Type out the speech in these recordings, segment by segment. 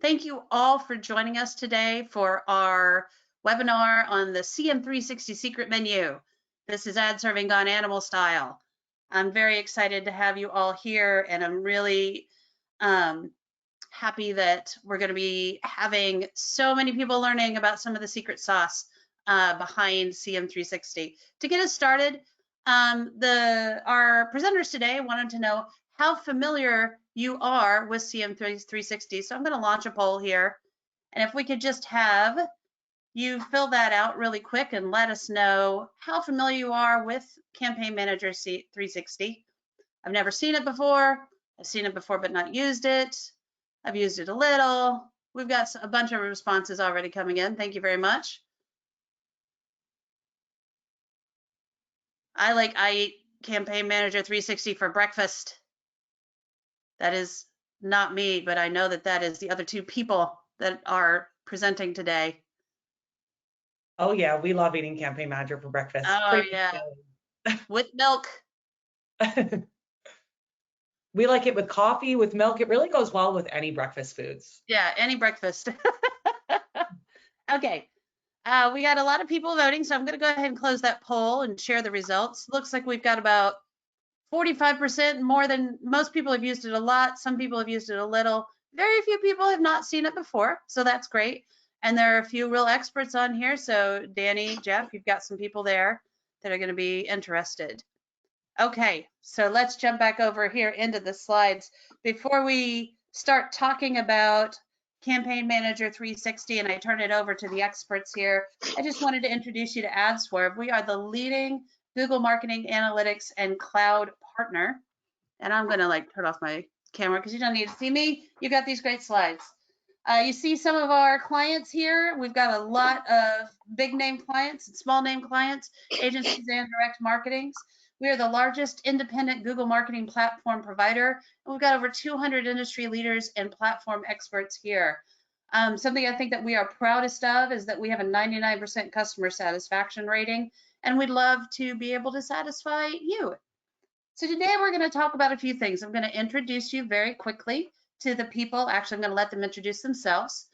Thank you all for joining us today for our webinar on the CM360 secret menu. This is ad serving gone animal style. I'm very excited to have you all here, and I'm really happy that we're going to be having so many people learning about some of the secret sauce behind CM360. To get us started, our presenters today wanted to know how familiar you are with CM360. So I'm going to launch a poll here, and if we could just have you fill that out really quick and let us know how familiar you are with Campaign Manager 360. I've never seen it before. I've seen it before but not used it. I've used it a little. We've got a bunch of responses already coming in. Thank you very much. I eat Campaign Manager 360 for breakfast. That is not me, but I know that that is the other two people that are presenting today. Oh yeah, we love eating Campaign Manager for breakfast. Oh yeah, with milk. We like it with coffee, with milk. It really goes well with any breakfast foods. Yeah, any breakfast. Okay, we got a lot of people voting, so I'm going to go ahead and close that poll and share the results. Looks like we've got about 45% more than most people have used it a lot. Some people have used it a little. Very few people have not seen it before, so that's great. And there are a few real experts on here. So Danny, Jeff, you've got some people there that are going to be interested. Okay, so let's jump back over here into the slides. Before we start talking about Campaign Manager 360 and I turn it over to the experts here, I just wanted to introduce you to AdSwerve. We are the leading Google Marketing Analytics and Cloud partner. And I'm going to turn off my camera because you don't need to see me. You got these great slides. You see some of our clients here. We've got a lot of big name clients and small name clients, agencies and direct marketings. We are the largest independent Google marketing platform provider, and we've got over 200 industry leaders and platform experts here. Something I think that we are proudest of is that we have a 99% customer satisfaction rating, and we'd love to be able to satisfy you. So today we're going to talk about a few things. I'm going to introduce you very quickly to the people. Actually, I'm going to let them introduce themselves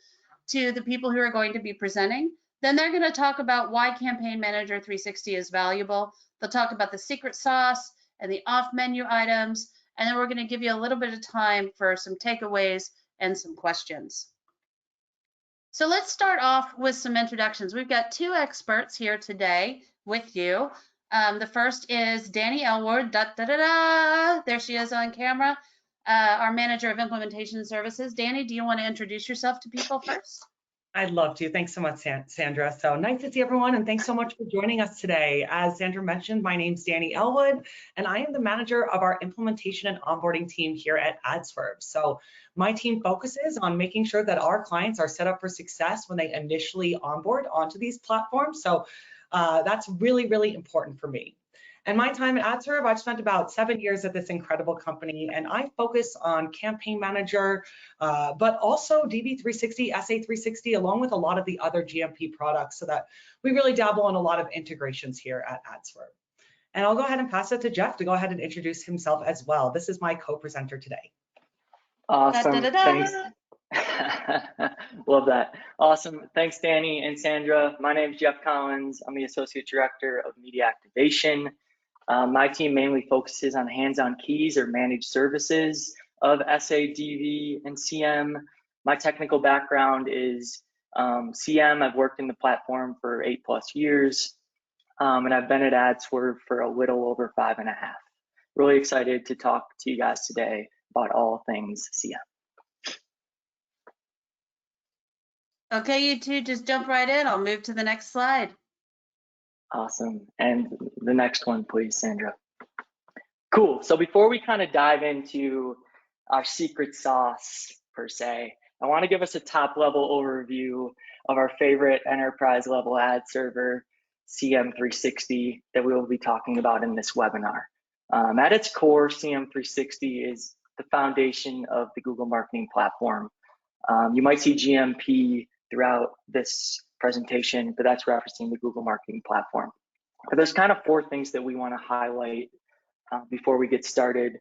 to the people who are going to be presenting. Then they're going to talk about why Campaign Manager 360 is valuable. They'll talk about the secret sauce and the off-menu items, and then we're going to give you a little bit of time for some takeaways and some questions. So let's start off with some introductions. We've got two experts here today with you. The first is Danny Elward. There she is on camera, our Manager of Implementation Services. Danny, do you want to introduce yourself to people first? I'd love to. Thanks so much, Sandra. So nice to see everyone, and thanks so much for joining us today. As Sandra mentioned, my name's Danny Elwood, and I am the manager of our implementation and onboarding team here at AdSwerve. So my team focuses on making sure that our clients are set up for success when they initially onboard onto these platforms. So that's really, really important for me. And my time at AdSwerve, I've spent about 7 years at this incredible company, and I focus on Campaign Manager, but also DV360, SA360, along with a lot of the other GMP products, so that we really dabble in a lot of integrations here at AdSwerve. And I'll go ahead and pass it to Jeff to go ahead and introduce himself as well. This is my co-presenter today. Awesome, thanks. Love that. Awesome, thanks Danny and Sandra. My name is Jeff Collins. I'm the Associate Director of Media Activation. My team mainly focuses on hands-on keys or managed services of SA, DV, and CM. My technical background is CM. I've worked in the platform for 8+ years, and I've been at AdSwerve for a little over 5.5. Really excited to talk to you guys today about all things CM. Okay, you two just jump right in. I'll move to the next slide. Awesome. And the next one, please, Sandra. Cool. So before we kind of dive into our secret sauce, per se, I want to give us a top level overview of our favorite enterprise level ad server, CM360, that we will be talking about in this webinar. At its core, CM360 is the foundation of the Google Marketing Platform. You might see GMP throughout this presentation, but that's referencing the Google Marketing Platform. But there's kind of 4 things that we want to highlight before we get started.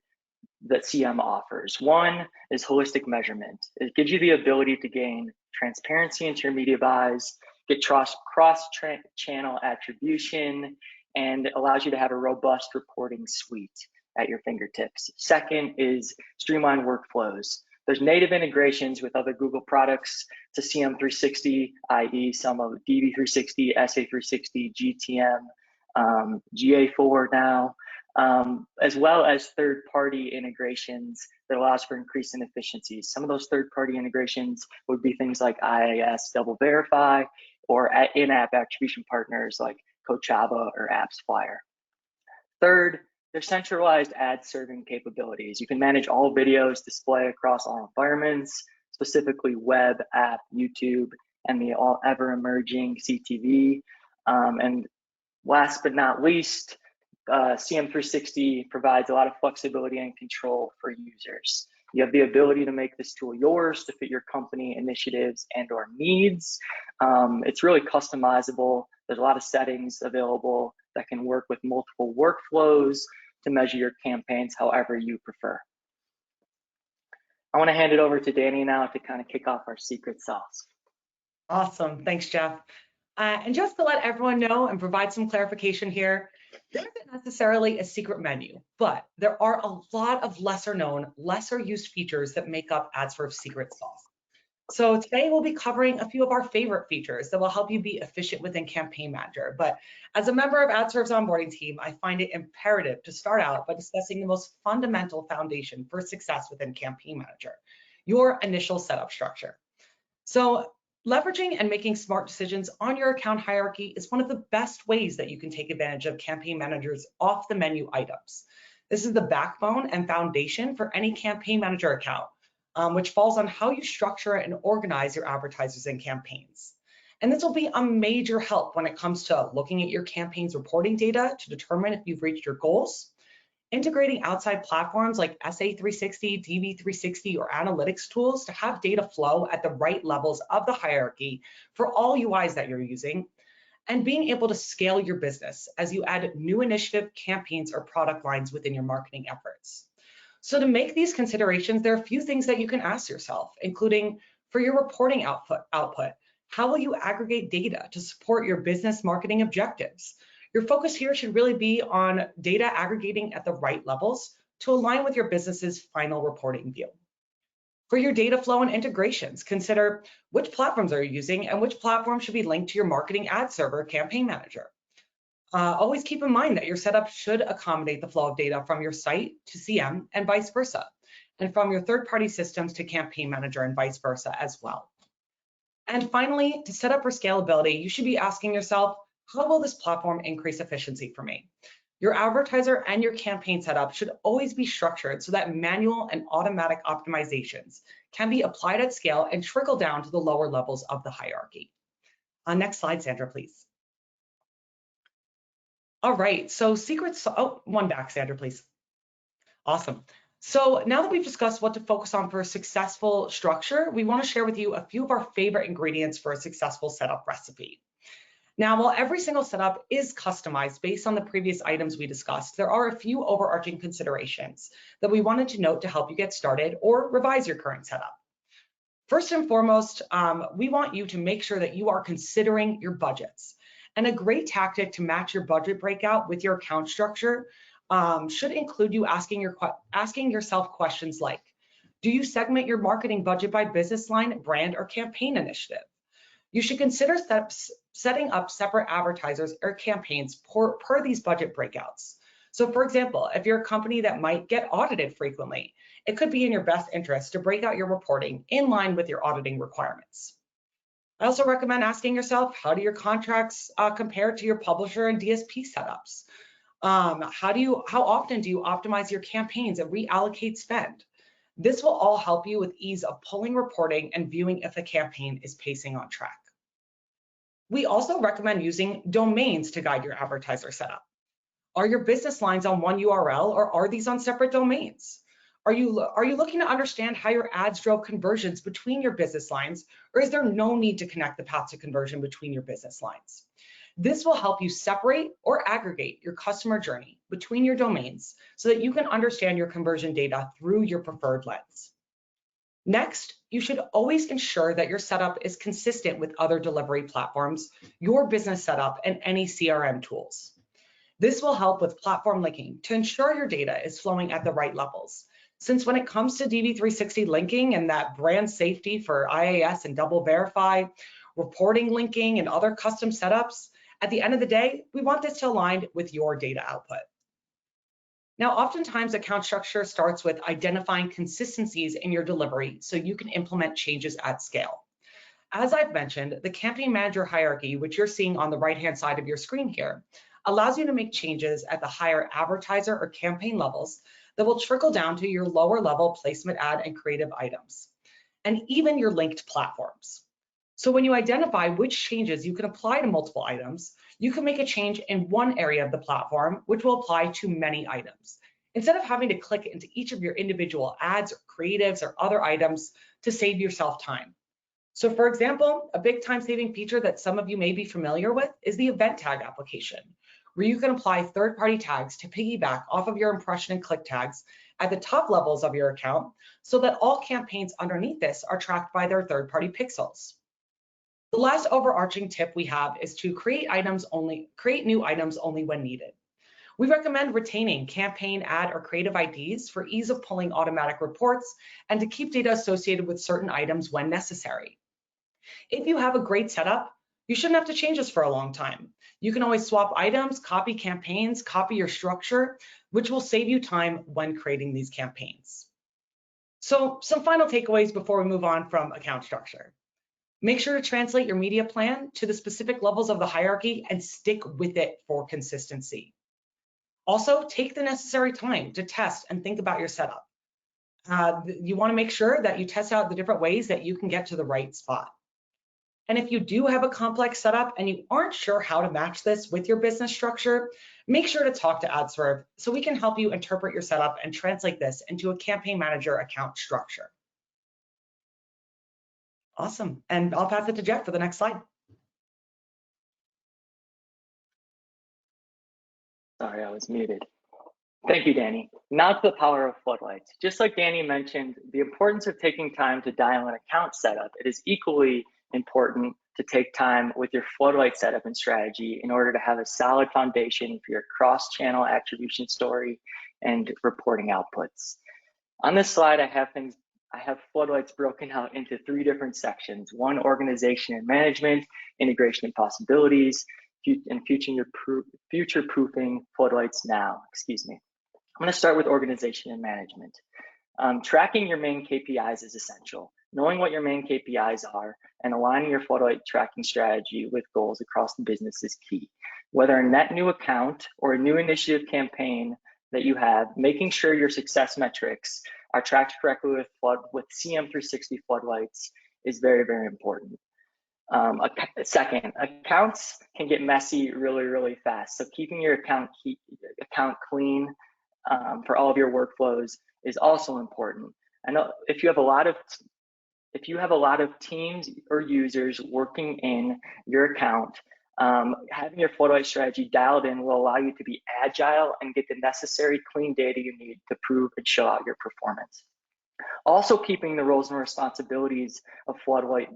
that CM offers. One is holistic measurement. It gives you the ability to gain transparency into your media buys, get cross-channel attribution, and allows you to have a robust reporting suite at your fingertips. Second is streamlined workflows. There's native integrations with other Google products to CM360, i.e. some of DV360, SA360, GTM, GA4 now, as well as third-party integrations that allows for increasing efficiencies. Some of those third-party integrations would be things like IIS Double Verify or in-app attribution partners like Coachella or AppsFlyer. Third, there's centralized ad serving capabilities. You can manage all videos display across all environments, specifically web, app, YouTube, and the all ever emerging CTV. And last but not least, CM360 provides a lot of flexibility and control for users. You have the ability to make this tool yours to fit your company initiatives and or needs. It's really customizable. There's a lot of settings available that can work with multiple workflows to measure your campaigns however you prefer. I want to hand it over to Danny now to kind of kick off our secret sauce. Awesome, thanks, Jeff. And just to let everyone know and provide some clarification here, there isn't necessarily a secret menu, but there are a lot of lesser known, lesser used features that make up AdServe's secret sauce. So today we'll be covering a few of our favorite features that will help you be efficient within Campaign Manager. But as a member of AdServe's onboarding team, I find it imperative to start out by discussing the most fundamental foundation for success within Campaign Manager, your initial setup structure. So leveraging and making smart decisions on your account hierarchy is one of the best ways that you can take advantage of Campaign Manager's off the menu items. This is the backbone and foundation for any Campaign Manager account, which falls on how you structure and organize your advertisers and campaigns. And this will be a major help when it comes to looking at your campaign's reporting data to determine if you've reached your goals, integrating outside platforms like SA360, DV360, or analytics tools to have data flow at the right levels of the hierarchy for all UIs that you're using, and being able to scale your business as you add new initiative campaigns or product lines within your marketing efforts. So to make these considerations, there are a few things that you can ask yourself, including for your reporting output, how will you aggregate data to support your business marketing objectives? Your focus here should really be on data aggregating at the right levels to align with your business's final reporting view. For your data flow and integrations, consider which platforms are you using and which platform should be linked to your marketing ad server Campaign Manager. Always keep in mind that your setup should accommodate the flow of data from your site to CM and vice versa, and from your third-party systems to Campaign Manager and vice versa as well. And finally, to set up for scalability, you should be asking yourself, how will this platform increase efficiency for me? Your advertiser and your campaign setup should always be structured so that manual and automatic optimizations can be applied at scale and trickle down to the lower levels of the hierarchy. Next slide, Sandra, please. All right, so one back, Sandra, please. Awesome. So now that we've discussed what to focus on for a successful structure, we want to share with you a few of our favorite ingredients for a successful setup recipe. Now, while every single setup is customized based on the previous items we discussed, there are a few overarching considerations that we wanted to note to help you get started or revise your current setup. First and foremost, we want you to make sure that you are considering your budgets. And a great tactic to match your budget breakout with your account structure should include you asking yourself questions like, do you segment your marketing budget by business line, brand, or campaign initiative? You should consider setting up separate advertisers or campaigns per these budget breakouts. So for example, if you're a company that might get audited frequently, it could be in your best interest to break out your reporting in line with your auditing requirements. I also recommend asking yourself, how do your contracts compare to your publisher and DSP setups? How often do you optimize your campaigns and reallocate spend? This will all help you with ease of pulling reporting and viewing if a campaign is pacing on track. We also recommend using domains to guide your advertiser setup. Are your business lines on one URL or are these on separate domains? Are you looking to understand how your ads drove conversions between your business lines, or is there no need to connect the path to conversion between your business lines? This will help you separate or aggregate your customer journey between your domains so that you can understand your conversion data through your preferred lens. Next, you should always ensure that your setup is consistent with other delivery platforms, your business setup, and any CRM tools. This will help with platform linking to ensure your data is flowing at the right levels. Since when it comes to DV360 linking and that brand safety for IAS and double verify, reporting linking, and other custom setups, at the end of the day, we want this to align with your data output. Now, oftentimes account structure starts with identifying consistencies in your delivery so you can implement changes at scale. As I've mentioned, the campaign manager hierarchy, which you're seeing on the right-hand side of your screen here, allows you to make changes at the higher advertiser or campaign levels that will trickle down to your lower level placement ad and creative items, and even your linked platforms. So when you identify which changes you can apply to multiple items, you can make a change in one area of the platform, which will apply to many items, instead of having to click into each of your individual ads or creatives or other items to save yourself time. So for example, a big time-saving feature that some of you may be familiar with is the event tag application, where you can apply third-party tags to piggyback off of your impression and click tags at the top levels of your account so that all campaigns underneath this are tracked by their third-party pixels. The last overarching tip we have is to create new items only when needed. We recommend retaining campaign, ad, or creative IDs for ease of pulling automatic reports and to keep data associated with certain items when necessary. If you have a great setup, you shouldn't have to change this for a long time. You can always swap items, copy campaigns, copy your structure, which will save you time when creating these campaigns. So some final takeaways before we move on from account structure. Make sure to translate your media plan to the specific levels of the hierarchy and stick with it for consistency. Also, take the necessary time to test and think about your setup. You want to make sure that you test out the different ways that you can get to the right spot. And if you do have a complex setup and you aren't sure how to match this with your business structure, make sure to talk to AdSwerve so we can help you interpret your setup and translate this into a campaign manager account structure. Awesome. And I'll pass it to Jeff for the next slide. Sorry, I was muted. Thank you, Danny. Now to the power of floodlights. Just like Danny mentioned, the importance of taking time to dial an account setup, it is equally important to take time with your floodlight setup and strategy in order to have a solid foundation for your cross-channel attribution story and reporting outputs. On this slide, I have floodlights broken out into 3 different sections: 1, organization and management, integration and possibilities, and future-proofing floodlights now, I'm gonna start with organization and management. Tracking your main KPIs is essential. Knowing what your main KPIs are and aligning your floodlight tracking strategy with goals across the business is key. Whether a net new account or a new initiative campaign that you have, making sure your success metrics are tracked correctly with CM360 floodlights is very, very important. Second, accounts can get messy really fast. So keeping your account clean for all of your workflows is also important. I know if you have a lot of teams or users working in your account, having your floodlight strategy dialed in will allow you to be agile and get the necessary clean data you need to prove and show out your performance. Also, keeping the roles and responsibilities of floodlight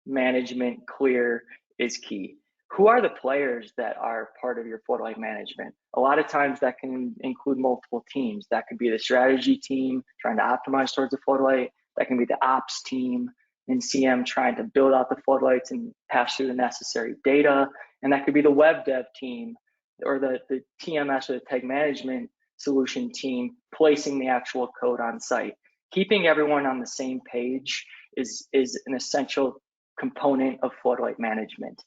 management clear is key. Who are the players that are part of your floodlight management? A lot of times that can include multiple teams. That could be the strategy team trying to optimize towards the floodlight. That can be the ops team in CM trying to build out the floodlights and pass through the necessary data. And that could be the web dev team or the TMS or the tag management solution team placing the actual code on site. Keeping everyone on the same page is an essential component of floodlight management.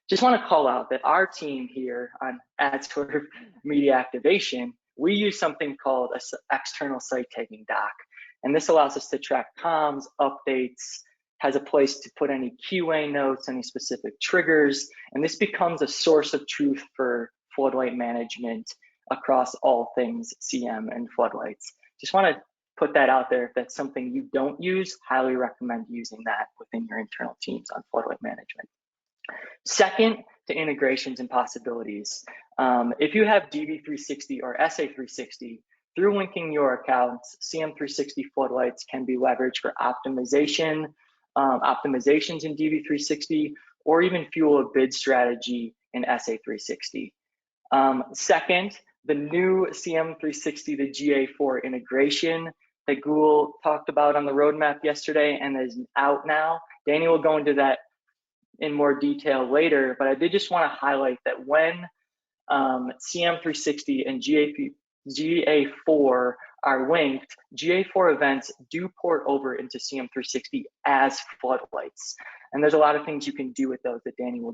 Just want to call out that our team here on AdSwerve Media Activation, we use something called an external site tagging doc. And this allows us to track comms, updates, has a place to put any QA notes, any specific triggers. And this becomes a source of truth for floodlight management across all things CM and floodlights. Just want to put that out there. If that's something you don't use, highly recommend using that within your internal teams on floodlight management. Second, to integrations and possibilities. If you have DV360 or SA360, through linking your accounts, CM360 floodlights can be leveraged for optimizations in DV360, or even fuel a bid strategy in SA360. Second, the new CM360 to GA4 integration that Google talked about on the roadmap yesterday and is out now. Danny will go into that in more detail later, but I did just want to highlight that when CM360 and GA4 are linked, GA4 events do port over into CM360 as floodlights. And there's a lot of things you can do with those that Danny will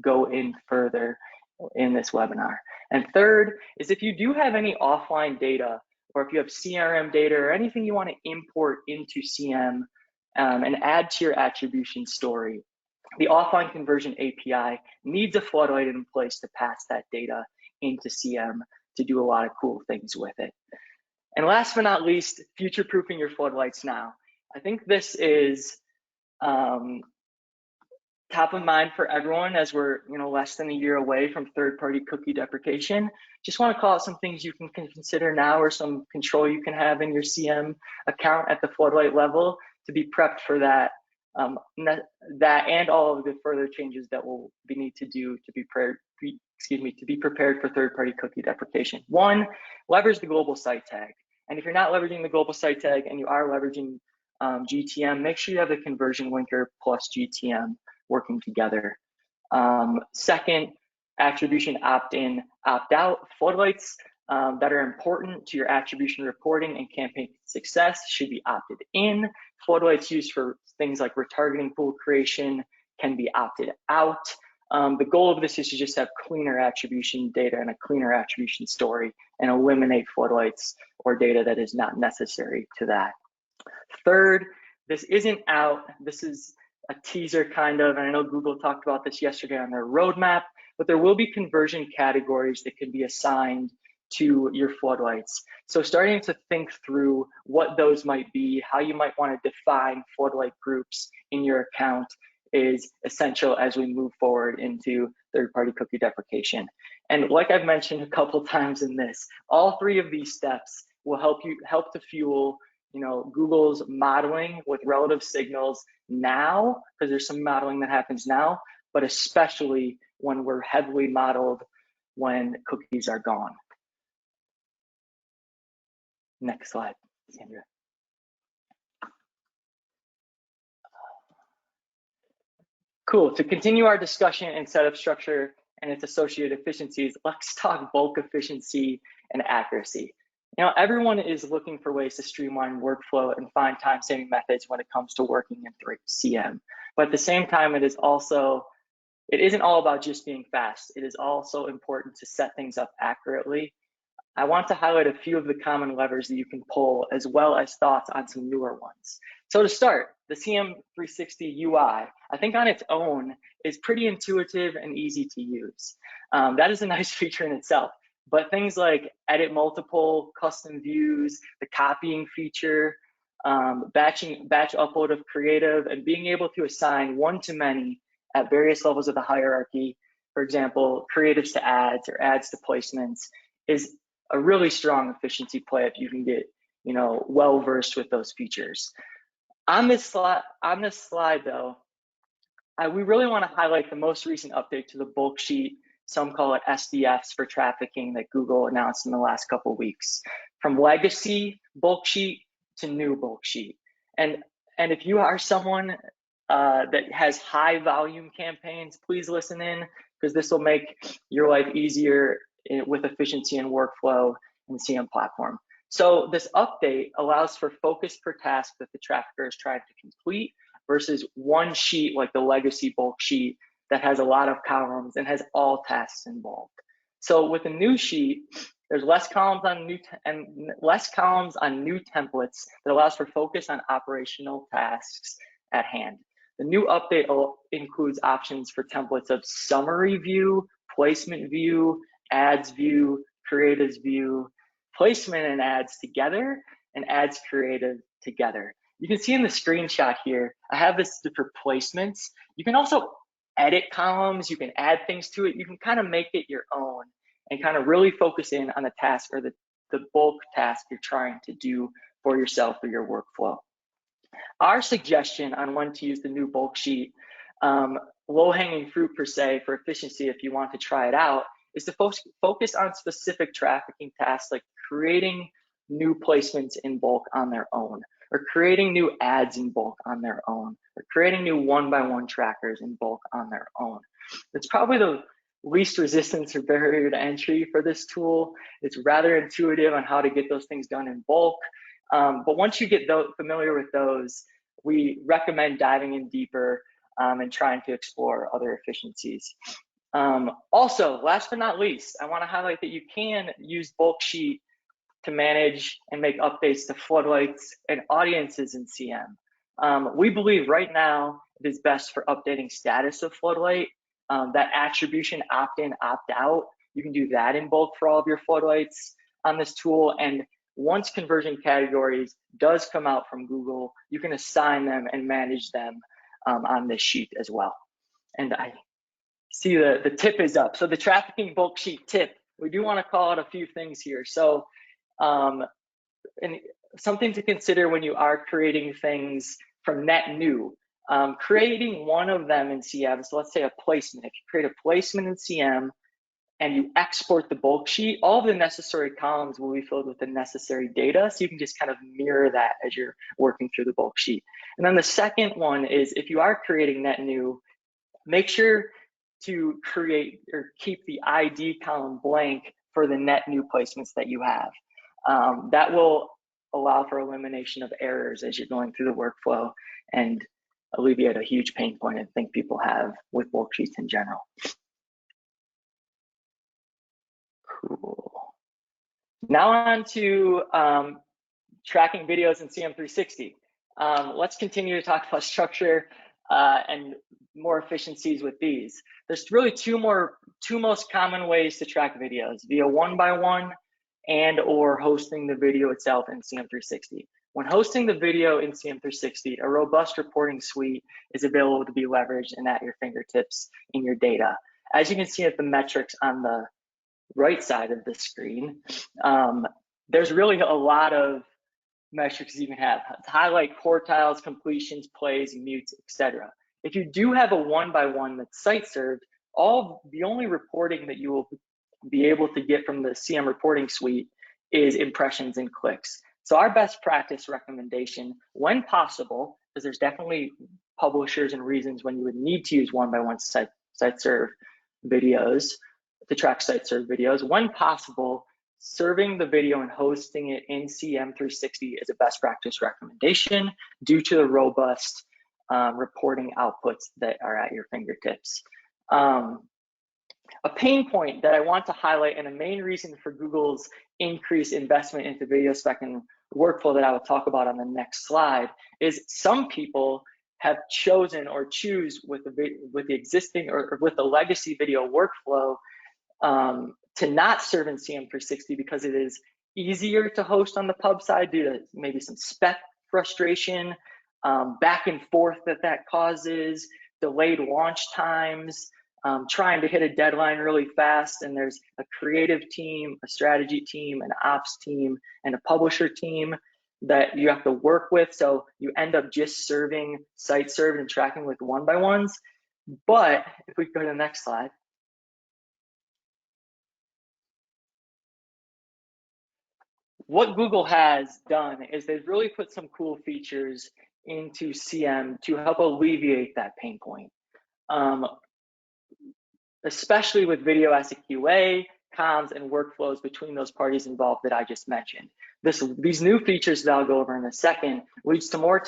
go in further in this webinar. And third is if you do have any offline data, or if you have CRM data or anything you want to import into CM and add to your attribution story, the offline conversion API needs a floodlight in place to pass that data into CM to do a lot of cool things with it. And last but not least, future-proofing your floodlights now. I think this is top of mind for everyone as we're less than a year away from third-party cookie deprecation. Just want to call out some things you can consider now, or some control you can have in your CM account at the floodlight level to be prepped for that. That and all of the further changes that we'll need to do to be prepared for third-party cookie deprecation. One, leverage the global site tag. And if you're not leveraging the global site tag and you are leveraging GTM, make sure you have the conversion linker plus GTM working together. Second, attribution opt-in, opt-out. Floodlights that are important to your attribution reporting and campaign success should be opted in. Floodlights used for things like retargeting pool creation can be opted out. The goal of this is to just have cleaner attribution data and a cleaner attribution story, and eliminate floodlights or data that is not necessary to that. Third, this isn't out. This is a teaser kind of, and I know Google talked about this yesterday on their roadmap, but there will be conversion categories that can be assigned to your floodlights. So starting to think through what those might be, how you might want to define floodlight groups in your account is essential as we move forward into third-party cookie deprecation. And like I've mentioned a couple times in this, all three of these steps will help to fuel Google's modeling with relative signals now, because there's some modeling that happens now, but especially when we're heavily modeled when cookies are gone. Next slide, Sandra. Cool, to continue our discussion and setup structure and its associated efficiencies, let's talk bulk efficiency and accuracy. Everyone is looking for ways to streamline workflow and find time-saving methods when it comes to working in CM. But at the same time, it isn't all about just being fast. It is also important to set things up accurately. I want to highlight a few of the common levers that you can pull, as well as thoughts on some newer ones. So to start, the CM360 UI, I think on its own is pretty intuitive and easy to use. That is a nice feature in itself. But things like edit multiple, custom views, the copying feature, batch upload of creative, and being able to assign one-to-many at various levels of the hierarchy, for example, creatives to ads or ads to placements, is a really strong efficiency play if you can get well versed with those features. On this slide though, we really want to highlight the most recent update to the bulk sheet. Some call it SDFs for trafficking, that Google announced in the last couple of weeks. From legacy bulk sheet to new bulk sheet. And if you are someone that has high volume campaigns, please listen in, because this will make your life easier with efficiency and workflow in the CM platform. So this update allows for focus per task that the trafficker is trying to complete versus one sheet like the legacy bulk sheet that has a lot of columns and has all tasks involved. So with a new sheet, there's less columns on new templates that allows for focus on operational tasks at hand. The new update includes options for templates of summary view, placement view, ads view, creatives view, placement and ads together, and ads creative together. You can see in the screenshot here, I have this for placements. You can also edit columns, you can add things to it, you can kind of make it your own and kind of really focus in on the task or the bulk task you're trying to do for yourself or your workflow. Our suggestion on when to use the new bulk sheet, low-hanging fruit per se for efficiency if you want to try it out, is to focus on specific trafficking tasks like creating new placements in bulk on their own, or creating new ads in bulk on their own, or creating new one-by-one trackers in bulk on their own. It's probably the least resistance or barrier to entry for this tool. It's rather intuitive on how to get those things done in bulk. But once you get familiar with those, we recommend diving in deeper and trying to explore other efficiencies. Also, last but not least, I want to highlight that you can use bulk sheet to manage and make updates to floodlights and audiences in CM. We believe right now it is best for updating status of floodlight, that attribution opt-in, opt-out. You can do that in bulk for all of your floodlights on this tool. And once conversion categories does come out from Google, you can assign them and manage them on this sheet as well. And I see the tip is up. So the trafficking bulk sheet tip, we do want to call out a few things here. So and something to consider when you are creating things from net new, creating one of them in CM. So let's say a placement. If you create a placement in CM and you export the bulk sheet, all the necessary columns will be filled with the necessary data. So you can just kind of mirror that as you're working through the bulk sheet. And then the second one is, if you are creating net new, make sure to create or keep the ID column blank for the net new placements that you have. That will allow for elimination of errors as you're going through the workflow and alleviate a huge pain point I think people have with bulk sheets in general. Cool. Now on to tracking videos in CM360. Let's continue to talk about structure and more efficiencies with these. There's really two most common ways to track videos, via one-by-one and or hosting the video itself in CM360. When hosting the video in CM360, a robust reporting suite is available to be leveraged and at your fingertips in your data. As you can see at the metrics on the right side of the screen, there's really a lot of metrics you can have to highlight quartiles, completions, plays, mutes, etc. If you do have a one-by-one that's site served, the only reporting that you will be able to get from the CM reporting suite is impressions and clicks. So our best practice recommendation, when possible, because there's definitely publishers and reasons when you would need to use one-by-one site serve videos to track site serve videos, when possible, serving the video and hosting it in CM360 is a best practice recommendation due to the robust reporting outputs that are at your fingertips. A pain point that I want to highlight, and a main reason for Google's increased investment into video spec and workflow that I will talk about on the next slide, is some people have chosen or choose with the existing or with the legacy video workflow to not serve in CM360 because it is easier to host on the pub side due to maybe some spec frustration, back and forth that causes, delayed launch times, trying to hit a deadline really fast, and there's a creative team, a strategy team, an ops team, and a publisher team that you have to work with. So you end up just serving site served and tracking with one-by-ones. But if we go to the next slide, what Google has done is they've really put some cool features into CM to help alleviate that pain point. Especially with video as a QA, comms, and workflows between those parties involved that I just mentioned. These new features that I'll go over in a second leads to more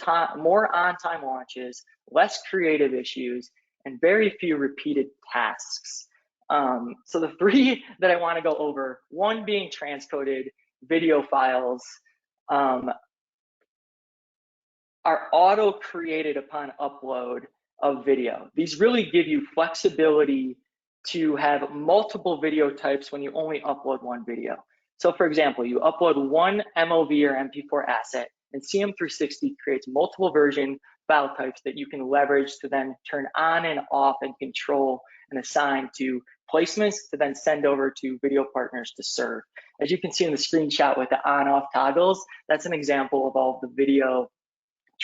on-time launches, less creative issues, and very few repeated tasks. So the three that I want to go over, one being transcoded video files, are auto-created upon upload of video. These really give you flexibility to have multiple video types when you only upload one video. So for example, you upload one MOV or MP4 asset, and CM360 creates multiple versions file types that you can leverage to then turn on and off and control and assign to placements to then send over to video partners to serve. As you can see in the screenshot with the on-off toggles, that's an example of all of the video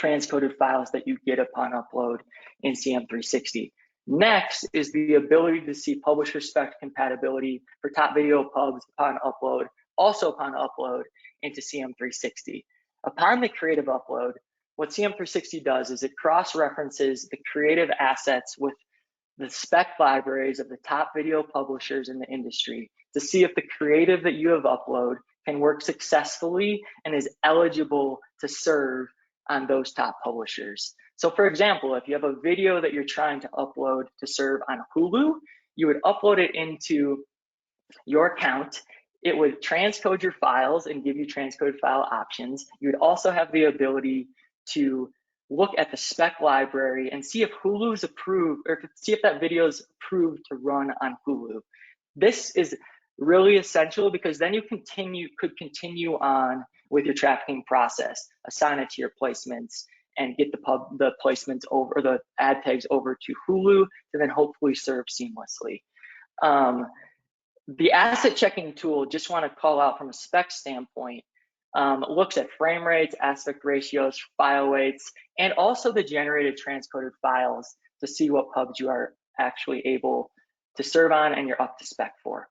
transcoded files that you get upon upload in CM360. Next is the ability to see publisher spec compatibility for top video pubs upon upload, also upon upload into CM360. Upon the creative upload, what CM360 does is it cross-references the creative assets with the spec libraries of the top video publishers in the industry to see if the creative that you have uploaded can work successfully and is eligible to serve on those top publishers. So for example, if you have a video that you're trying to upload to serve on Hulu, you would upload it into your account. It would transcode your files and give you transcode file options. You would also have the ability to look at the spec library and see if Hulu's approved, or see if that video is approved to run on Hulu. This is really essential because then you could continue on with your trafficking process, assign it to your placements, and get the placements over, the ad tags over to Hulu to then hopefully serve seamlessly. The asset checking tool, just want to call out from a spec standpoint, looks at frame rates, aspect ratios, file weights, and also the generated transcoded files to see what pubs you are actually able to serve on and you're up to spec for.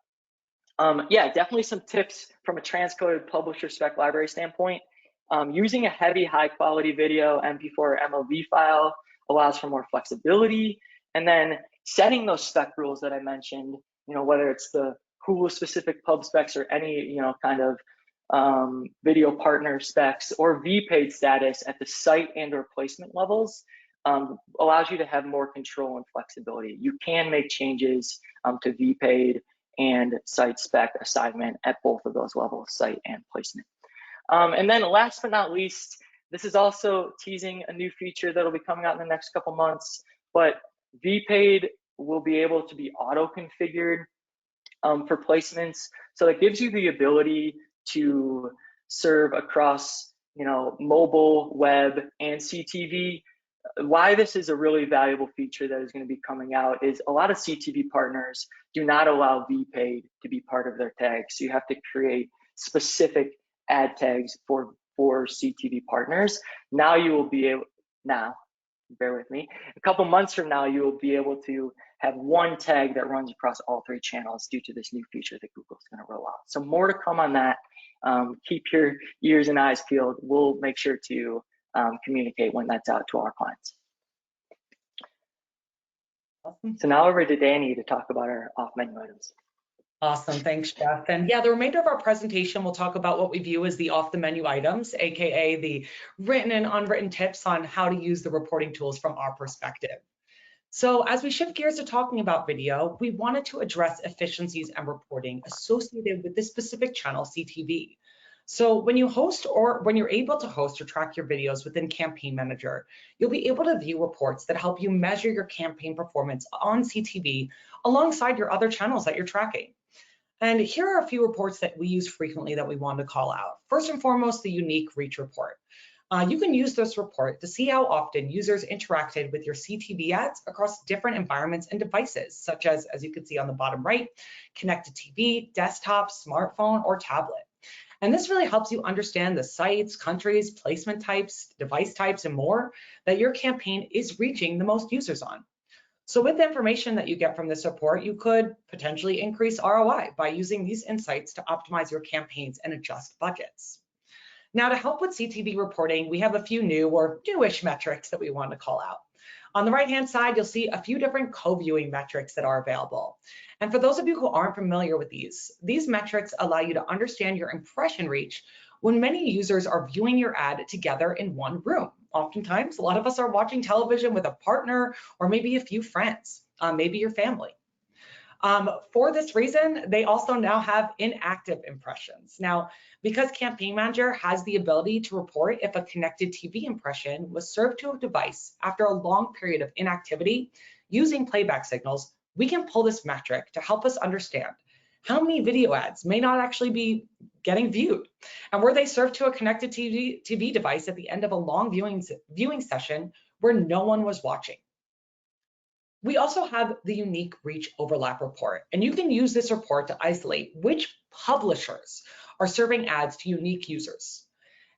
Yeah, definitely some tips from a transcoded publisher spec library standpoint. Using a heavy, high quality video, MP4 or MOV file allows for more flexibility. And then setting those spec rules that I mentioned, whether it's the Hulu specific pub specs or any, kind of video partner specs or VPaid status at the site and or placement levels, allows you to have more control and flexibility. You can make changes to VPaid and site spec assignment at both of those levels, site and placement. And then last but not least, this is also teasing a new feature that'll be coming out in the next couple months, but VPaid will be able to be auto-configured for placements. So it gives you the ability to serve across, mobile, web, and CTV. Why this is a really valuable feature that is going to be coming out is a lot of CTV partners do not allow VPaid to be part of their tags. So you have to create specific ad tags for CTV partners. Now you will be able, bear with me, a couple months from now, you will be able to have one tag that runs across all 3 channels due to this new feature that Google's going to roll out. So more to come on that. Keep your ears and eyes peeled. We'll make sure to communicate when that's out to our clients. Awesome. So now over to Danny to talk about our off-menu items. Awesome, thanks, Jeff. And yeah, the remainder of our presentation, we'll talk about what we view as the off-the-menu items, AKA the written and unwritten tips on how to use the reporting tools from our perspective. So as we shift gears to talking about video, we wanted to address efficiencies and reporting associated with this specific channel, CTV. So when you host or when you're able to host or track your videos within Campaign Manager, you'll be able to view reports that help you measure your campaign performance on CTV alongside your other channels that you're tracking. And here are a few reports that we use frequently that we want to call out. First and foremost, the unique reach report. You can use this report to see how often users interacted with your CTV ads across different environments and devices, such as you can see on the bottom right, connected TV, desktop, smartphone, or tablet. And this really helps you understand the sites, countries, placement types, device types, and more that your campaign is reaching the most users on. So with the information that you get from this report, you could potentially increase ROI by using these insights to optimize your campaigns and adjust budgets. Now, to help with CTV reporting, we have a few new or newish metrics that we want to call out. On the right-hand side, you'll see a few different co-viewing metrics that are available. And for those of you who aren't familiar with these metrics allow you to understand your impression reach when many users are viewing your ad together in one room. Oftentimes, a lot of us are watching television with a partner or maybe a few friends, maybe your family. For this reason, they also now have inactive impressions. Now, because Campaign Manager has the ability to report if a connected TV impression was served to a device after a long period of inactivity using playback signals, we can pull this metric to help us understand how many video ads may not actually be getting viewed, and were they served to a connected TV device at the end of a long viewing session where no one was watching. We also have the unique reach overlap report, and you can use this report to isolate which publishers are serving ads to unique users.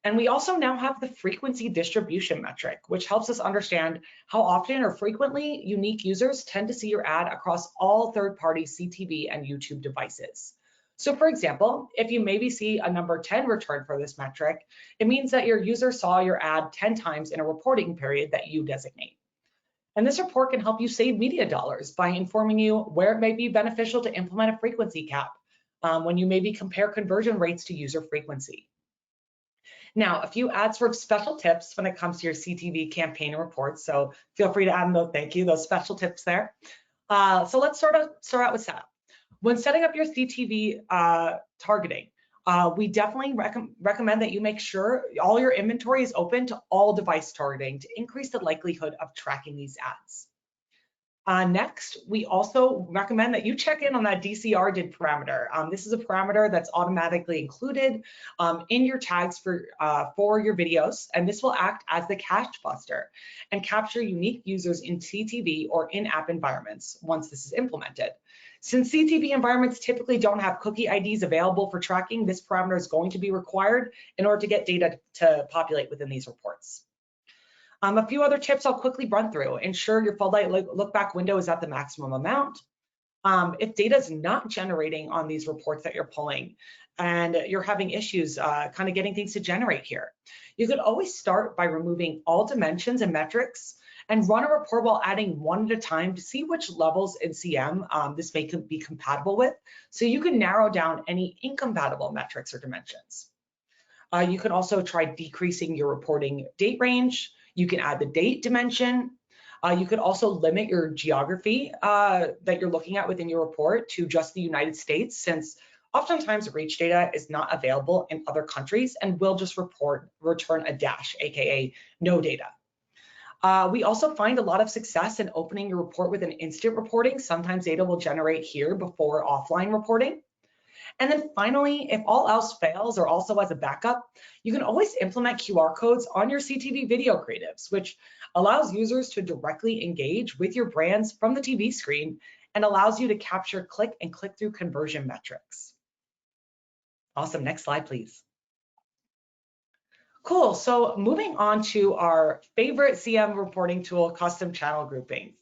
And we also now have the frequency distribution metric, which helps us understand how often or frequently unique users tend to see your ad across all third-party CTV and YouTube devices. So for example, if you maybe see a number 10 returned for this metric, it means that your user saw your ad 10 times in a reporting period that you designate. And this report can help you save media dollars by informing you where it may be beneficial to implement a frequency cap when you maybe compare conversion rates to user frequency. Now, a few ad sort of special tips when it comes to your CTV campaign reports. So feel free to add those, thank you, those special tips there. So let's start out with setup. When setting up your CTV targeting, we definitely recommend that you make sure all your inventory is open to all device targeting to increase the likelihood of tracking these ads. Next, we also recommend that you check in on that DCR did parameter. This is a parameter that's automatically included in your tags for your videos, and this will act as the cache buster and capture unique users in CTV or in-app environments once this is implemented. Since CTV environments typically don't have cookie IDs available for tracking, this parameter is going to be required in order to get data to populate within these reports. A few other tips I'll quickly run through. Ensure your floodlight look back window is at the maximum amount. If data is not generating on these reports that you're pulling and you're having issues kind of getting things to generate here, you could always start by removing all dimensions and metrics and run a report while adding one at a time to see which levels in CM this may be compatible with, so you can narrow down any incompatible metrics or dimensions. You can also try decreasing your reporting date range. You can add the date dimension. You could also limit your geography that you're looking at within your report to just the United States, since oftentimes reach data is not available in other countries and will just return a dash, aka no data. We also find a lot of success in opening your report with an instant reporting. Sometimes data will generate here before offline reporting. And then finally, if all else fails or also as a backup, you can always implement QR codes on your CTV video creatives, which allows users to directly engage with your brands from the TV screen and allows you to capture click and click-through conversion metrics. Awesome, next slide, please. Cool, so moving on to our favorite CM reporting tool, custom channel groupings.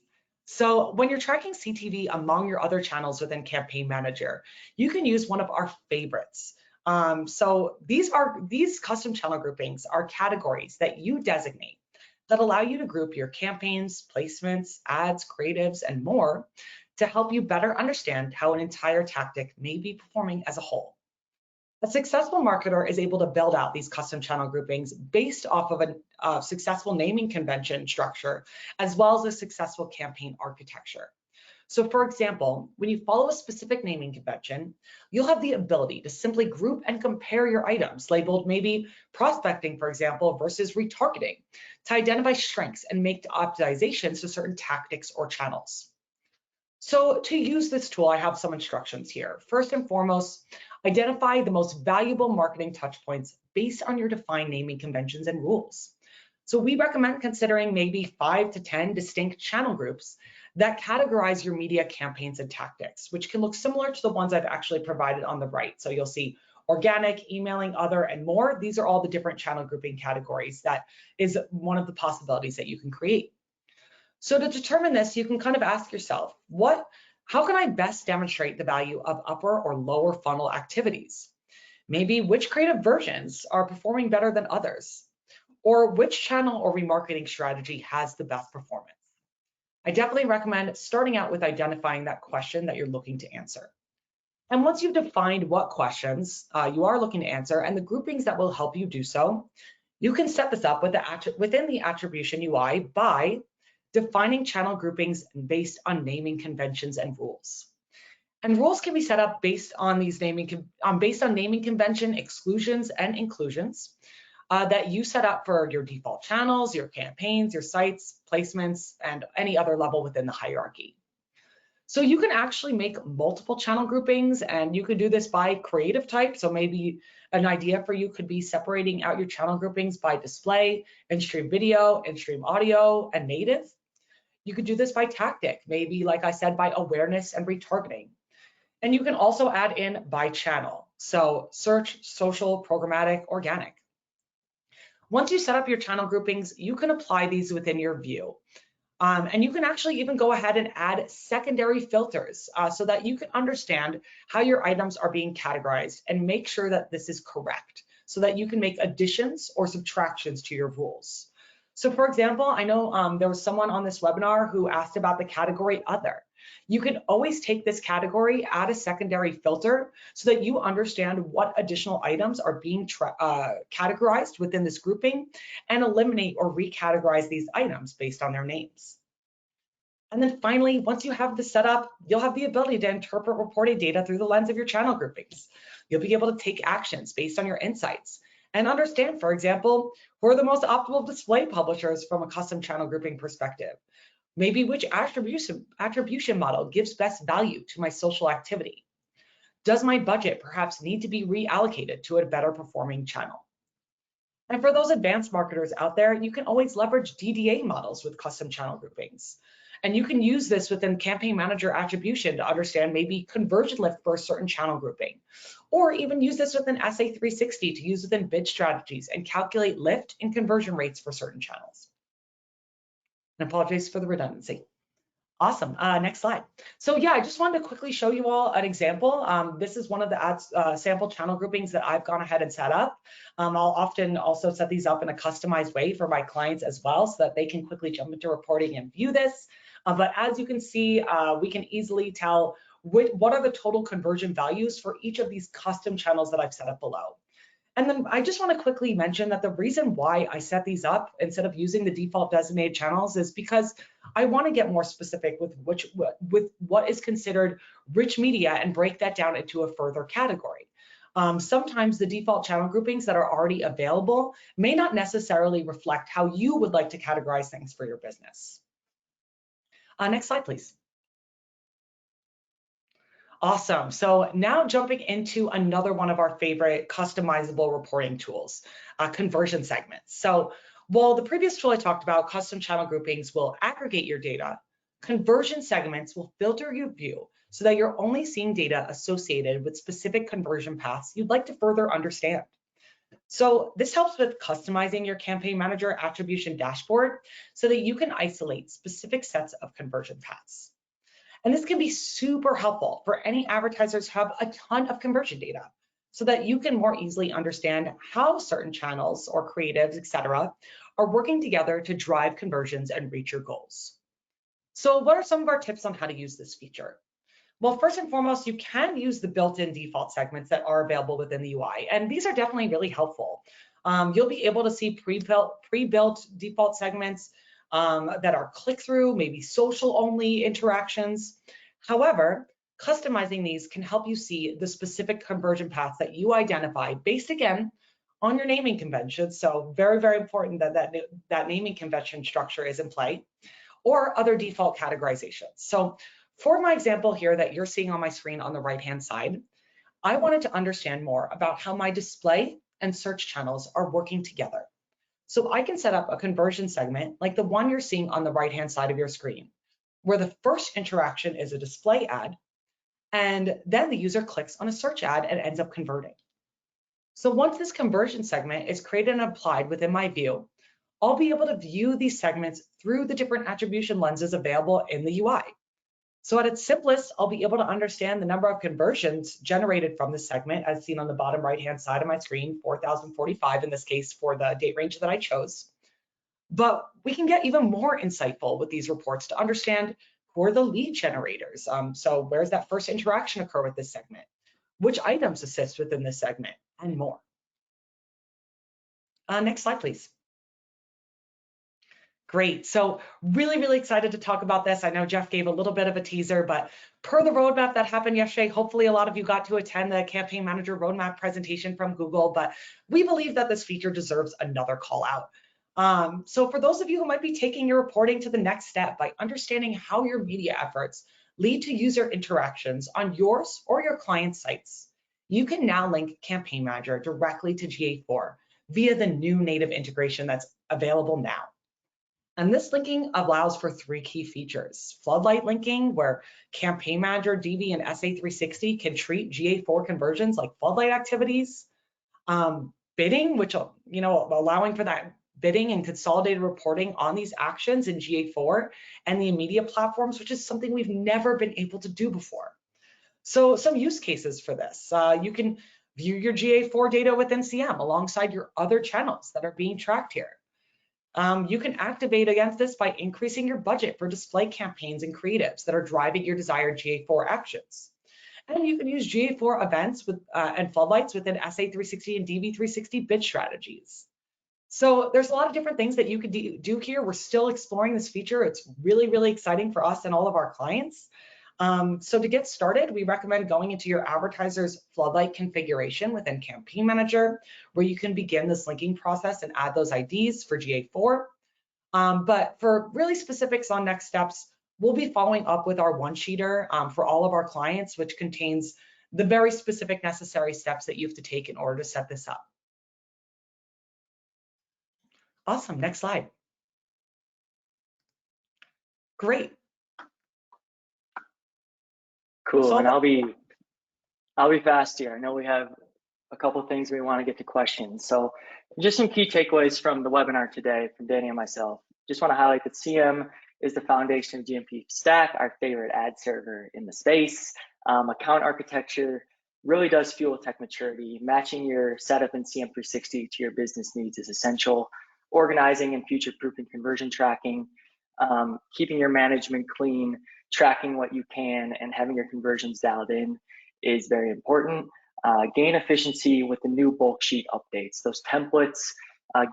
So when you're tracking CTV among your other channels within Campaign Manager, you can use one of our favorites. So these custom channel groupings are categories that you designate that allow you to group your campaigns, placements, ads, creatives, and more to help you better understand how an entire tactic may be performing as a whole. A successful marketer is able to build out these custom channel groupings based off of a successful naming convention structure, as well as a successful campaign architecture. So for example, when you follow a specific naming convention, you'll have the ability to simply group and compare your items labeled maybe prospecting, for example, versus retargeting to identify strengths and make optimizations to certain tactics or channels. So to use this tool, I have some instructions here. First and foremost, identify the most valuable marketing touchpoints based on your defined naming conventions and rules. So we recommend considering maybe 5 to 10 distinct channel groups that categorize your media campaigns and tactics, which can look similar to the ones I've actually provided on the right. So you'll see organic, emailing, other, and more. These are all the different channel grouping categories. That is one of the possibilities that you can create. So to determine this, you can kind of ask yourself, how can I best demonstrate the value of upper or lower funnel activities? Maybe which creative versions are performing better than others? Or which channel or remarketing strategy has the best performance? I definitely recommend starting out with identifying that question that you're looking to answer. And once you've defined what questions you are looking to answer and the groupings that will help you do so, you can set this up within the attribution UI by defining channel groupings based on naming conventions and rules. And rules can be set up based on these naming convention exclusions and inclusions that you set up for your default channels, your campaigns, your sites, placements, and any other level within the hierarchy. So you can actually make multiple channel groupings, and you could do this by creative type. So maybe an idea for you could be separating out your channel groupings by display, in-stream video, in-stream audio, and native. You could do this by tactic, maybe like I said, by awareness and retargeting. And you can also add in by channel. So search, social, programmatic, organic. Once you set up your channel groupings, you can apply these within your view. And you can actually even go ahead and add secondary filters so that you can understand how your items are being categorized and make sure that this is correct so that you can make additions or subtractions to your rules. So for example, I know there was someone on this webinar who asked about the category other. You can always take this category, add a secondary filter so that you understand what additional items are being categorized within this grouping and eliminate or recategorize these items based on their names. And then finally, once you have this set up, you'll have the ability to interpret reported data through the lens of your channel groupings. You'll be able to take actions based on your insights and understand, for example, who are the most optimal display publishers from a custom channel grouping perspective. Maybe which attribution model gives best value to my social activity? Does my budget perhaps need to be reallocated to a better performing channel? And for those advanced marketers out there, you can always leverage DDA models with custom channel groupings. And you can use this within Campaign Manager attribution to understand maybe conversion lift for a certain channel grouping, or even use this within SA360 to use within bid strategies and calculate lift and conversion rates for certain channels. And apologies for the redundancy. Awesome. Next slide. So yeah, I just wanted to quickly show you all an example. This is one of the ads, sample channel groupings that I've gone ahead and set up. I'll often also set these up in a customized way for my clients as well so that they can quickly jump into reporting and view this. But as you can see, we can easily tell what are the total conversion values for each of these custom channels that I've set up below. And then I just want to quickly mention that the reason why I set these up instead of using the default designated channels is because I want to get more specific with what is considered rich media and break that down into a further category. Sometimes the default channel groupings that are already available may not necessarily reflect how you would like to categorize things for your business. Next slide, please. Awesome. So now jumping into another one of our favorite customizable reporting tools, conversion segments. So while the previous tool I talked about, custom channel groupings, will aggregate your data, conversion segments will filter your view so that you're only seeing data associated with specific conversion paths you'd like to further understand. So this helps with customizing your Campaign Manager attribution dashboard so that you can isolate specific sets of conversion paths. And this can be super helpful for any advertisers who have a ton of conversion data so that you can more easily understand how certain channels or creatives, etc., are working together to drive conversions and reach your goals. So what are some of our tips on how to use this feature? Well, first and foremost, you can use the built-in default segments that are available within the UI, and these are definitely really helpful. You'll be able to see pre-built default segments that are click-through, maybe social-only interactions. However, customizing these can help you see the specific conversion paths that you identify based, again, on your naming convention. So very, very important that naming convention structure is in play, or other default categorizations. So for my example here that you're seeing on my screen on the right-hand side, I wanted to understand more about how my display and search channels are working together. So I can set up a conversion segment like the one you're seeing on the right-hand side of your screen, where the first interaction is a display ad, and then the user clicks on a search ad and ends up converting. So once this conversion segment is created and applied within my view, I'll be able to view these segments through the different attribution lenses available in the UI. So at its simplest, I'll be able to understand the number of conversions generated from this segment, as seen on the bottom right-hand side of my screen, 4,045 in this case for the date range that I chose. But we can get even more insightful with these reports to understand who are the lead generators. So where's that first interaction occur with this segment? Which items assist within this segment, and more. Next slide, please. Great. So really, really excited to talk about this. I know Jeff gave a little bit of a teaser, but per the roadmap that happened yesterday, hopefully a lot of you got to attend the Campaign Manager roadmap presentation from Google, but we believe that this feature deserves another call out. So for those of you who might be taking your reporting to the next step by understanding how your media efforts lead to user interactions on yours or your client's sites. You can now link Campaign Manager directly to GA4 via the new native integration that's available now. And this linking allows for 3 key features: floodlight linking, where Campaign Manager, DV, and SA360 can treat GA4 conversions like floodlight activities. Bidding, which, allowing for that bidding and consolidated reporting on these actions in GA4 and the media platforms, which is something we've never been able to do before. So some use cases for this: you can view your GA4 data within CM alongside your other channels that are being tracked here. You can activate against this by increasing your budget for display campaigns and creatives that are driving your desired GA4 actions. And you can use GA4 events and floodlights within SA360 and DV360 bid strategies. So there's a lot of different things that you could do here. We're still exploring this feature. It's really, really exciting for us and all of our clients. So to get started, we recommend going into your advertiser's floodlight configuration within Campaign Manager, where you can begin this linking process and add those IDs for GA4. But for really specifics on next steps, we'll be following up with our one-sheeter for all of our clients, which contains the very specific necessary steps that you have to take in order to set this up. Awesome, next slide. Great. Cool, So and I'll be fast here. I know we have a couple of things we want to get to questions. So just some key takeaways from the webinar today from Danny and myself. Just want to highlight that CM is the foundation of GMP stack, our favorite ad server in the space. Account architecture really does fuel tech maturity. Matching your setup in CM360 to your business needs is essential. Organizing and future-proofing conversion tracking, keeping your management clean, tracking what you can, and having your conversions dialed in is very important. Gain efficiency with the new bulk sheet updates. Those templates,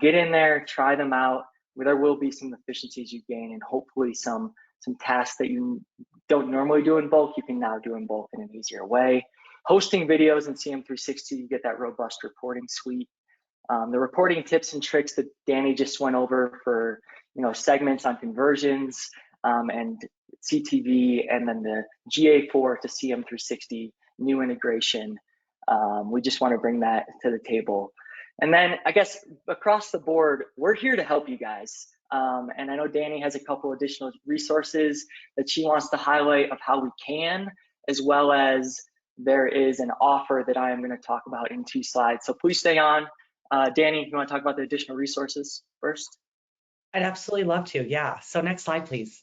get in there, try them out. There will be some efficiencies you gain, and hopefully some tasks that you don't normally do in bulk, you can now do in bulk in an easier way. Hosting videos in CM360, you get that robust reporting suite. The reporting tips and tricks that Danny just went over for segments on conversions and CTV, and then the GA4 to CM360 new integration. We just want to bring that to the table. And then I guess across the board, we're here to help you guys. And I know Danny has a couple additional resources that she wants to highlight of how we can, as well as there is an offer that I am going to talk about in 2 slides. So please stay on. Danny, you want to talk about the additional resources first? I'd absolutely love to, yeah. So next slide, please.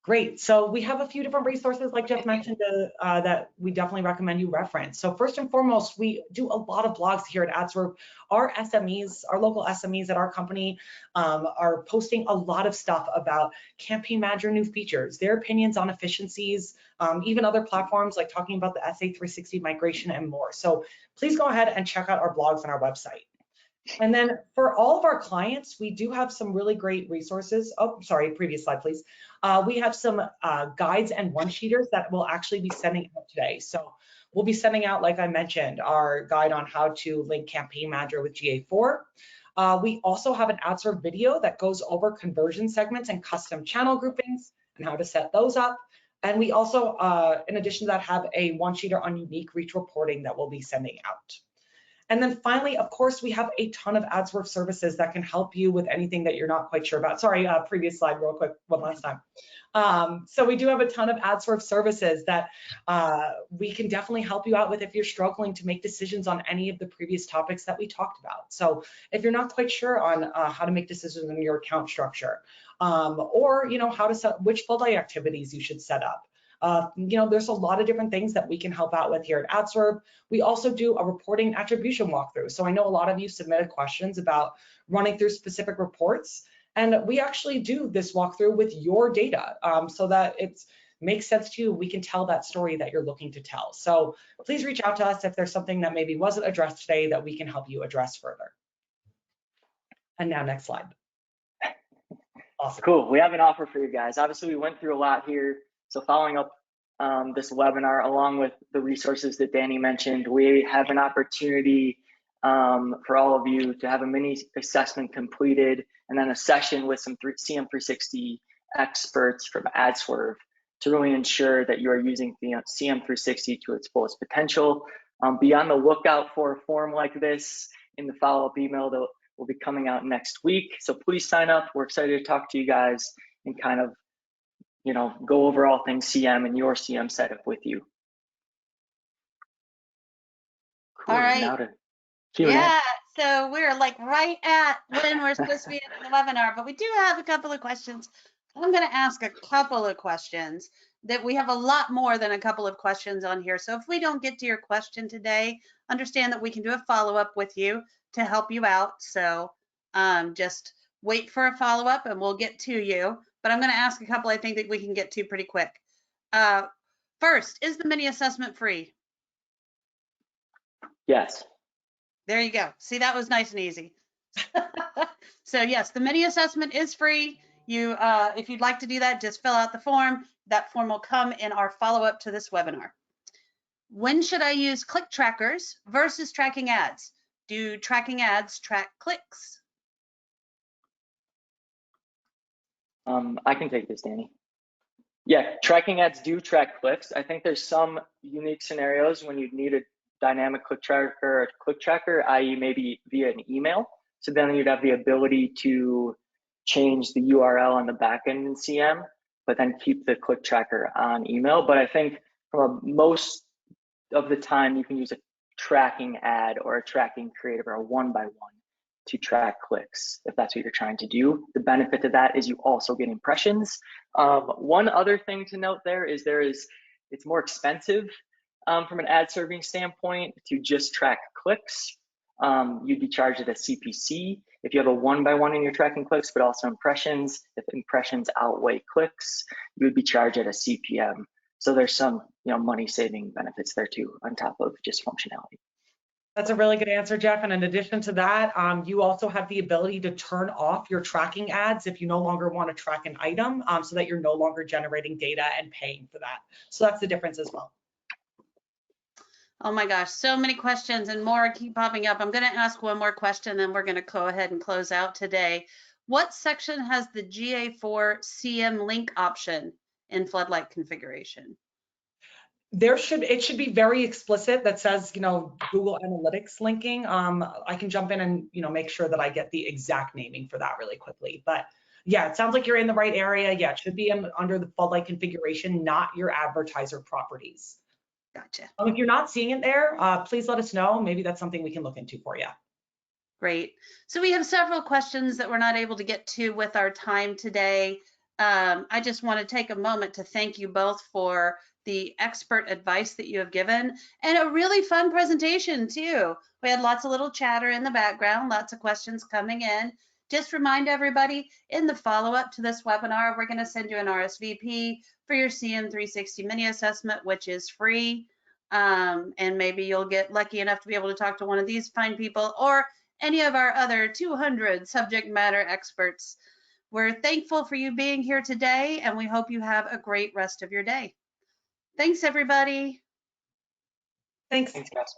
Great. So we have a few different resources, like Jeff mentioned, that we definitely recommend you reference. So first and foremost, we do a lot of blogs here at AdSwerve. Our SMEs, our local SMEs at our company are posting a lot of stuff about Campaign Manager new features, their opinions on efficiencies, even other platforms like talking about the SA360 migration and more. So please go ahead and check out our blogs on our website. And then for all of our clients, we do have some really great resources. Oh, sorry, previous slide, please. We have some guides and one-sheeters that we'll actually be sending out today. So we'll be sending out, like I mentioned, our guide on how to link Campaign Manager with GA4. We also have an AdServe video that goes over conversion segments and custom channel groupings and how to set those up. And we also, in addition to that, have a one-sheeter on unique reach reporting that we'll be sending out. And then finally, of course, we have a ton of AdSwerve services that can help you with anything that you're not quite sure about. Sorry, previous slide real quick, one last time. So we do have a ton of AdSwerve services that we can definitely help you out with if you're struggling to make decisions on any of the previous topics that we talked about. So if you're not quite sure on how to make decisions in your account structure, or how to set which floodlight activities you should set up. There's a lot of different things that we can help out with here at AdServe. We also do a reporting attribution walkthrough. So I know a lot of you submitted questions about running through specific reports, and we actually do this walkthrough with your data so that it makes sense to you. We can tell that story that you're looking to tell. So please reach out to us if there's something that maybe wasn't addressed today that we can help you address further. And now next slide. Awesome. Cool. We have an offer for you guys. Obviously, we went through a lot here. So following up this webinar, along with the resources that Danny mentioned, we have an opportunity for all of you to have a mini assessment completed and then a session with some CM360 experts from AdSwerve to really ensure that you are using the CM360 to its fullest potential. Be on the lookout for a form like this in the follow-up email that will be coming out next week. So please sign up. We're excited to talk to you guys and kind of, go over all things CM and your CM setup with you. Cool. All right. Now to Q&A. Yeah, so we're like right at when we're supposed to be in the webinar, but we do have a couple of questions. I'm going to ask a couple of questions that we have a lot more than a couple of questions on here. So if we don't get to your question today, understand that we can do a follow-up with you to help you out. So just wait for a follow-up and we'll get to you. But I'm going to ask a couple I think that we can get to pretty quick. First, is the mini assessment free? Yes. There you go. See, that was nice and easy. So yes, the mini assessment is free. You, if you'd like to do that, just fill out the form. That form will come in our follow-up to this webinar. When should I use click trackers versus tracking ads? Do tracking ads track clicks? I can take this, Danny. Yeah, tracking ads do track clicks. I think there's some unique scenarios when you need a dynamic click tracker, i.e. maybe via an email. So then you'd have the ability to change the URL on the backend in CM, but then keep the click tracker on email. But I think most of the time you can use a tracking ad or a tracking creative or a one-by-one to track clicks if that's what you're trying to do. The benefit to that is you also get impressions. One other thing to note there is it's more expensive from an ad serving standpoint to just track clicks. You'd be charged at a CPC if you have a one-by-one and you're tracking clicks, but also impressions. If impressions outweigh clicks, you would be charged at a CPM. So there's some money saving benefits there too, on top of just functionality. That's a really good answer, Jeff. And in addition to that, you also have the ability to turn off your tracking ads if you no longer want to track an item, so that you're no longer generating data and paying for that. So that's the difference as well. Oh my gosh, so many questions and more keep popping up. I'm going to ask one more question, then we're going to go ahead and close out today. What section has the GA4 CM link option in floodlight configuration? It should be very explicit that says, Google Analytics linking. I can jump in and, make sure that I get the exact naming for that really quickly. But yeah, it sounds like you're in the right area. Yeah, it should be under the floodlight configuration, not your advertiser properties. Gotcha. If you're not seeing it there, please let us know. Maybe that's something we can look into for you. Great. So we have several questions that we're not able to get to with our time today. I just want to take a moment to thank you both for the expert advice that you have given and a really fun presentation too. We had lots of little chatter in the background, lots of questions coming in. Just remind everybody in the follow-up to this webinar, we're going to send you an RSVP for your CM360 mini assessment, which is free. And maybe you'll get lucky enough to be able to talk to one of these fine people or any of our other 200 subject matter experts. We're thankful for you being here today, and we hope you have a great rest of your day. Thanks, everybody. Thanks. Thanks, guys.